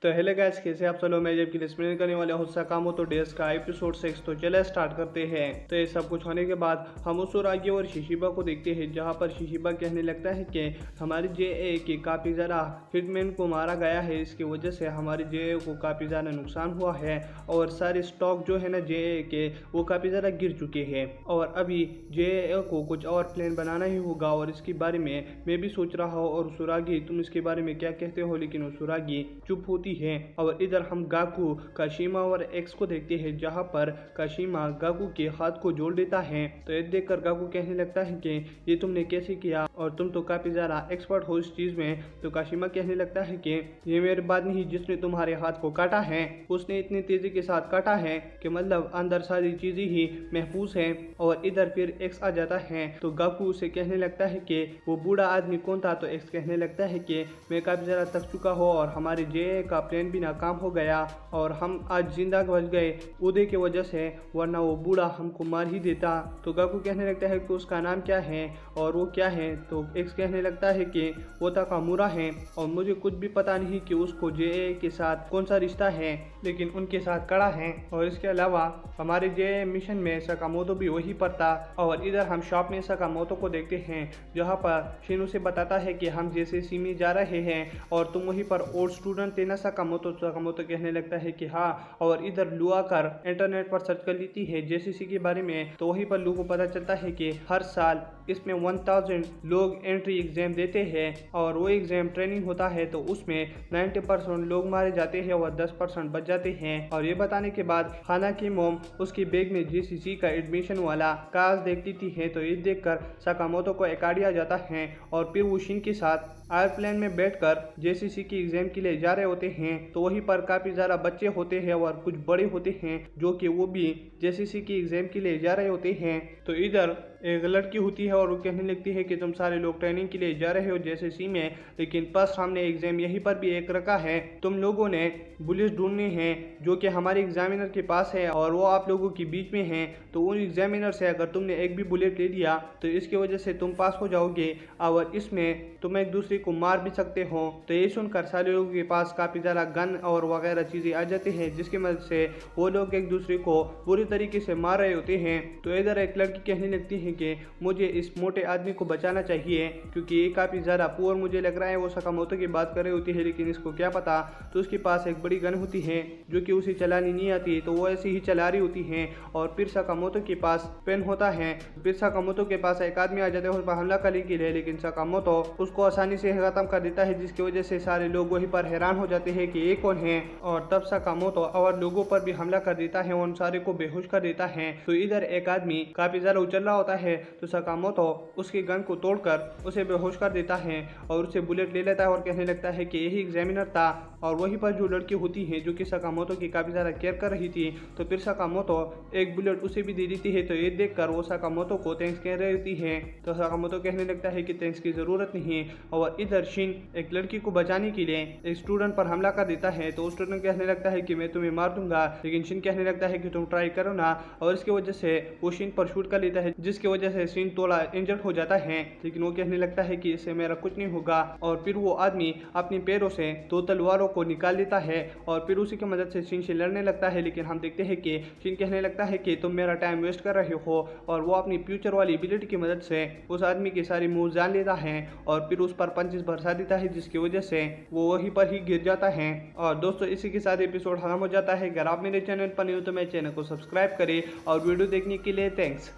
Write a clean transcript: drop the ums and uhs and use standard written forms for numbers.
तो hello guys, कैसे आप सब लोग। मैं जब की एक्सप्लेन करने वाले हूँ सकामोतो डेज का एपिसोड 6। तो चले स्टार्ट करते हैं। तो ये सब कुछ होने के बाद हम उसुरागी और शिशिबा को देखते हैं, जहाँ पर शिशिबा कहने लगता है कि हमारी जेए के काफ़ी ज़्यादा हिटमैन को मारा गया है, इसकी वजह से हमारी जेए को काफ़ी ज़्यादा नुकसान हुआ है और सारे स्टॉक जो है ना जेए के वो काफ़ी ज़्यादा गिर चुके हैं और अभी जेए को कुछ और प्लान बनाना ही होगा और इसके बारे में मैं भी सोच रहा हूँ। और उसुरागी तुम इसके बारे में क्या कहते हो? लेकिन उसुरागी चुप होती है। और इधर हम गाकू, काशिमा और एक्स को देखते हैं, जहां पर काशिमा गाकू के हाथ को जोड़ देता है। तो ये देखकर गाकू कहने लगता है कि ये तुमने कैसे किया और तुम तो काफी ज्यादा एक्सपर्ट हो इस चीज में। तो काशिमा कहने लगता है कि ये मेरे बाद नहीं, जिसने तुम्हारे हाथ को काटा है उसने इतनी तेजी के साथ काटा है कि मतलब अंदर सारी चीजें ही महफूज है। और इधर फिर एक्स आ जाता है तो गाकू उसे कहने लगता है कि वो बूढ़ा आदमी कौन था। तो एक्स कहने लगता है कि मैं काफी ज्यादा थक चुका हूँ और हमारे जे का प्लान भी नाकाम हो गया और हम आज जिंदा बच गए उदय की वजह से, वरना वो बूढ़ा हमको मार ही देता। तो गाकू कहने लगता है कि उसका नाम क्या है और वो क्या है। तो एक्स कहने लगता है कि वो ताकामुरा है और मुझे कुछ भी पता नहीं कि उसको जे के साथ कौन सा रिश्ता है, लेकिन उनके साथ कड़ा है। और इसके अलावा हमारे जे मिशन में सकामोतो भी वही पर था। और इधर हम शॉप में सकामोतो को देखते हैं, जहाँ पर शिनु से बताता है कि हम जेसीसी में जा रहे हैं और तुम वहीं पर ओल्ड स्टूडेंट थे ना सकामोतो। सकामोतो कहने लगता है कि हाँ। और इधर लुआ कर इंटरनेट पर सर्च कर लेती है जेसीसी के बारे में। तो वहीं पर लू को पता चलता है कि हर साल इसमें 1000 लोग एंट्री एग्जाम देते हैं और वो एग्जाम ट्रेनिंग होता है, तो उसमें 90% लोग मारे जाते हैं और 10% बच जाते हैं। और ये बताने के बाद खाना की मोम उसकी बैग में जेसीसी का एडमिशन वाला कागज देखती थी है। तो ये देखकर सकामोतो को एक आइडिया जाता है और फिर वो शिन के साथ एयरप्लेन में बैठकर जेसीसी की एग्जाम के लिए जा रहे होते हैं। तो वहीं पर काफी ज्यादा बच्चे होते हैं और कुछ बड़े होते हैं जो कि वो भी जेसीसी की एग्जाम के लिए जा रहे होते हैं। तो इधर एक लड़की होती है और वो कहने लगती है कि तुम सारे लोग ट्रेनिंग के लिए जा रहे हो जेसीसी में, लेकिन बस हमने एग्जाम यहीं पर भी एक रखा है। तुम लोगों ने बुलेट ढूंढने हैं जो कि हमारे एग्जामिनर के पास है और वो आप लोगों के बीच में है। तो उन एग्जामिनर से अगर तुमने एक भी बुलेट ले लिया तो इसकी वजह से तुम पास हो जाओगे और इसमें तुम एक दूसरे को मार भी सकते हो। तो ये सुनकर सारे लोगों के पास काफी ज्यादा गन और वगैरह चीजें आ जाती हैं, जिसकी मदद से वो लोग एक दूसरे को बुरी तरीके से मार रहे होते हैं। तो इधर एक लड़की कहने लगती है कि मुझे इस मोटे आदमी को बचाना चाहिए क्योंकि ये काफी ज्यादा पुअर मुझे लग रहा है। वो सकामोतो की बात कर रही होती है, लेकिन इसको क्या पता। तो उसके पास एक बड़ी गन होती है जो कि उसे चलानी नहीं आती, तो वो ऐसे ही चला रही होती है। और फिर सकामोतो के पास पेन होता है। फिर सकामोतो के पास एक आदमी आ जाता है उस पर हमला करने के लिए, लेकिन सकामोतो उसको आसानी से खत्म कर देता है, जिसकी वजह से सारे लोग वहीं पर हैरान हो जाते हैं कि ये कौन है। और तब सकामोतो और लोगों पर भी हमला कर देता है, उन सारे को बेहोश कर देता है। तो इधर एक आदमी काफी ज्यादा उछल रहा होता है, तो सकामोतो उसके गन को तोड़कर उसे बेहोश कर देता है और उसे बुलेट ले लेता है और कहने लगता है कि यही एग्जामिनर था। और वहीं पर जो लड़की होती है जो कि सकामोतो की काफी ज्यादा केयर कर रही थी, तो फिर सकामोतो एक बुलेट उसे भी दे देती है। तो ये देखकर वो सकामोतो को थैंक्स कह रही होती है। तो सकामोतो कहने लगता है कि थैंक्स की जरूरत नहीं है। और इधर शिन एक लड़की को बचाने के लिए एक स्टूडेंट पर हमला कर देता है। तो स्टूडेंट कहने लगता है कि मैं तुम्हें मार दूंगा, लेकिन शिन कहने लगता है कि तुम ट्राई करो ना। और इसकी वजह से वो शिन पर शूट कर लेता है, जिसकी वजह से शिन थोड़ा इंजर्ड हो जाता है, लेकिन वो कहने लगता है कि इससे मेरा कुछ नहीं होगा। और फिर वो आदमी अपने पैरों से 2 तलवारों को निकाल लेता है और फिर उसी की मदद से शिन से लड़ने लगता है। लेकिन हम देखते हैं कि शिन कहने लगता है कि तुम मेरा टाइम वेस्ट कर रहे हो और वो अपनी फ्यूचर वाली एबिलिटी की मदद से उस आदमी की सारी मूव जान लेता है और फिर उस पर पंचेस बरसा देता है, जिसकी वजह से वो वहीं पर ही गिर जाता है। और दोस्तों इसी के साथ एपिसोड खत्म हो जाता है। अगर आप मेरे चैनल पर नहीं हो तो मेरे चैनल को सब्सक्राइब करें और वीडियो देखने के लिए थैंक्स।